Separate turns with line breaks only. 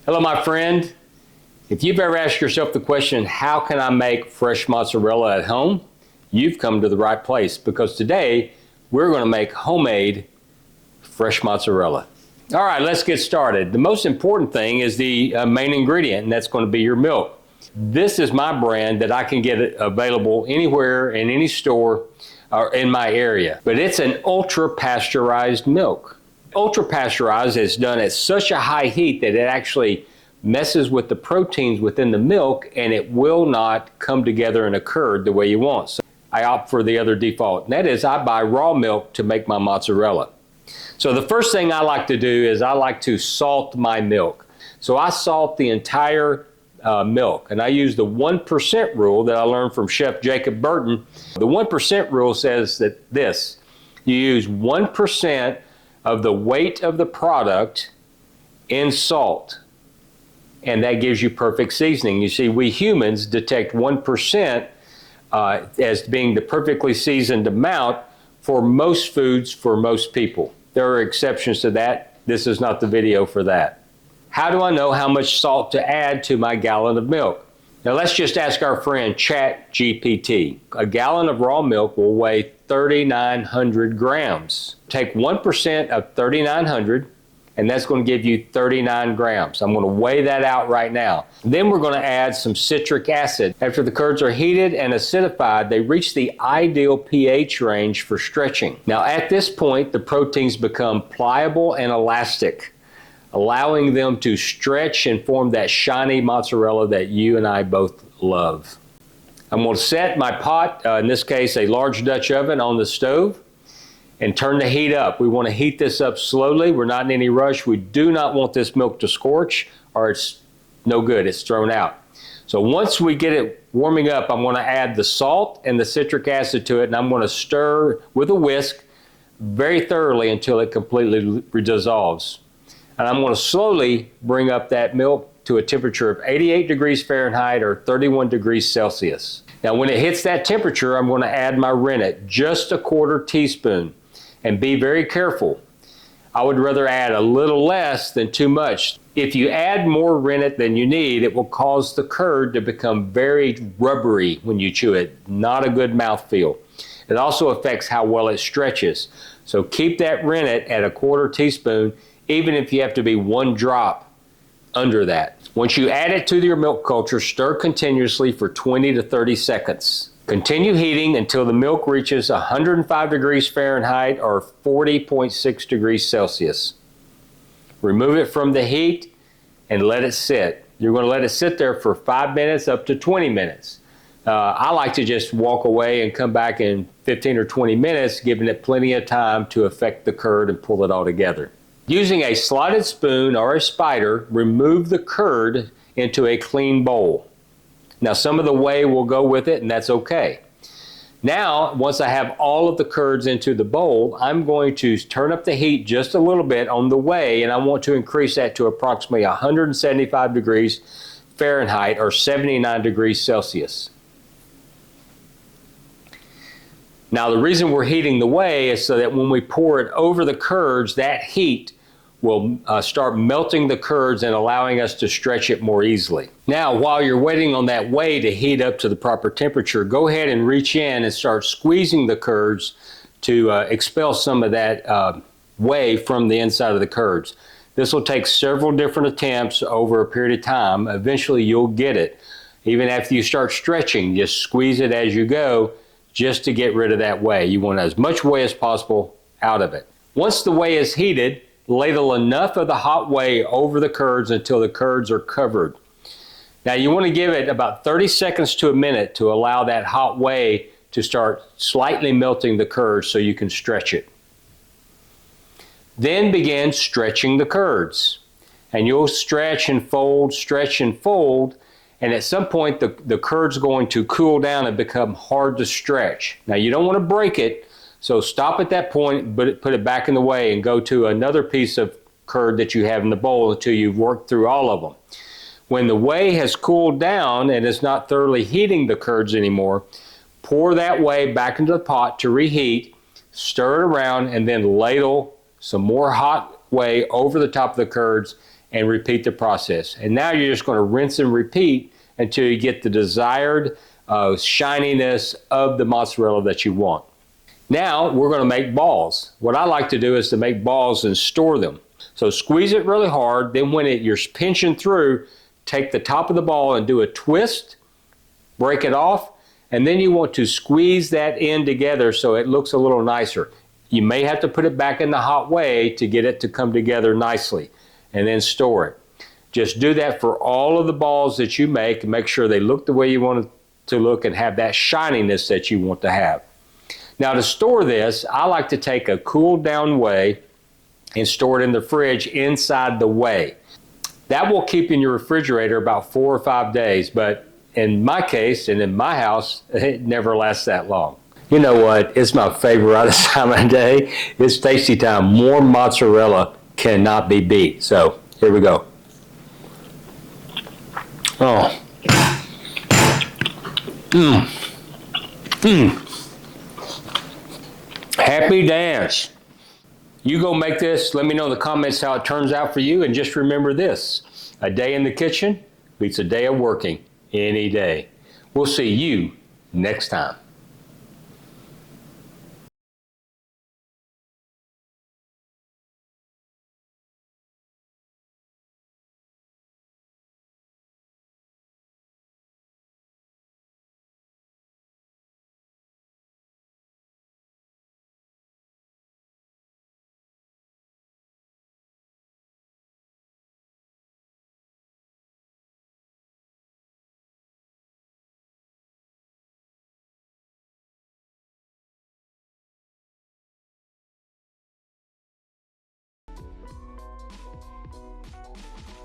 Hello, my friend. If you've ever asked yourself the question, how can I make fresh mozzarella at home? You've come to the right place, because today we're going to make homemade fresh mozzarella. All right, let's get started. The most important thing is the main ingredient, and that's going to be your milk. This is my brand that I can get it available anywhere in any store in my area, but it's an ultra pasteurized milk. Ultra pasteurized is done at such a high heat that it actually messes with the proteins within the milk, and it will not come together in a curd the way you want. So I opt for the other default, and that is I buy raw milk to make my mozzarella. So the first thing I like to do is I like to salt my milk. So I salt the entire milk, and I use the 1% rule that I learned from Chef Jacob Burton. The 1% rule says that you use 1% of the weight of the product in salt, and that gives you perfect seasoning. You see, we humans detect 1% as being the perfectly seasoned amount for most foods for most people. There are exceptions to that. This is not the video for that. How do I know how much salt to add to my gallon of milk? Now let's just ask our friend ChatGPT. A gallon of raw milk will weigh 3,900 grams. Take 1% of 3,900, and that's going to give you 39 grams. I'm going to weigh that out right now. Then we're going to add some citric acid. After the curds are heated and acidified, they reach the ideal pH range for stretching. Now at this point, the proteins become pliable and elastic, allowing them to stretch and form that shiny mozzarella that you and I both love. I'm going to set my pot, in this case a large Dutch oven, on the stove and turn the heat up. We want to heat this up slowly. We're not in any rush. We do not want this milk to scorch, or it's no good. It's thrown out. So once we get it warming up, I'm going to add the salt and the citric acid to it, and I'm going to stir with a whisk very thoroughly until it completely dissolves. And I'm going to slowly bring up that milk to a temperature of 88 degrees Fahrenheit or 31 degrees Celsius. Now when it hits that temperature, I'm going to add my rennet, just a 1/4 teaspoon. And be very careful. I would rather add a little less than too much. If you add more rennet than you need, it will cause the curd to become very rubbery when you chew it. Not a good mouthfeel. It also affects how well it stretches. So keep that rennet at a 1/4 teaspoon, even if you have to be 1 drop under that. Once you add it to your milk culture, stir continuously for 20 to 30 seconds. Continue heating until the milk reaches 105 degrees Fahrenheit or 40.6 degrees Celsius. Remove it from the heat and let it sit. You're going to let it sit there for 5 minutes up to 20 minutes. I like to just walk away and come back in 15 or 20 minutes, giving it plenty of time to affect the curd and pull it all together. Using a slotted spoon or a spider, remove the curd into a clean bowl. Now some of the whey will go with it, and that's okay. Now, once I have all of the curds into the bowl, I'm going to turn up the heat just a little bit on the whey, and I want to increase that to approximately 175 degrees Fahrenheit or 79 degrees Celsius. Now the reason we're heating the whey is so that when we pour it over the curds, that heat will start melting the curds and allowing us to stretch it more easily. Now, while you're waiting on that whey to heat up to the proper temperature, go ahead and reach in and start squeezing the curds to expel some of that whey from the inside of the curds. This will take several different attempts over a period of time. Eventually you'll get it. Even after you start stretching, just squeeze it as you go just to get rid of that whey. You want as much whey as possible out of it. Once the whey is heated, ladle enough of the hot whey over the curds until the curds are covered. Now you want to give it about 30 seconds to a minute to allow that hot whey to start slightly melting the curds so you can stretch it. Then begin stretching the curds. And you'll stretch and fold, and at some point the curd's going to cool down and become hard to stretch. Now you don't want to break it, so stop at that point, but put it back in the whey and go to another piece of curd that you have in the bowl until you've worked through all of them. When the whey has cooled down and is not thoroughly heating the curds anymore, pour that whey back into the pot to reheat, stir it around, and then ladle some more hot whey over the top of the curds and repeat the process. And now you're just going to rinse and repeat until you get the desired shininess of the mozzarella that you want. Now we're going to make balls. What I like to do is to make balls and store them. So squeeze it really hard, then when you're pinching through, take the top of the ball and do a twist, break it off, and then you want to squeeze that end together so it looks a little nicer. You may have to put it back in the hot way to get it to come together nicely, and then store it. Just do that for all of the balls that you make and make sure they look the way you want it to look and have that shininess that you want to have. Now to store this, I like to take a cooled down whey and store it in the fridge inside the whey. That will keep in your refrigerator about 4 or 5 days, but in my case and in my house, it never lasts that long. You know what? It's my favorite time of day. It's tasty time. More mozzarella cannot be beat. So here we go. Oh. Happy dance. You go make this. Let me know in the comments how it turns out for you. And just remember this. A day in the kitchen beats a day of working any day. We'll see you next time.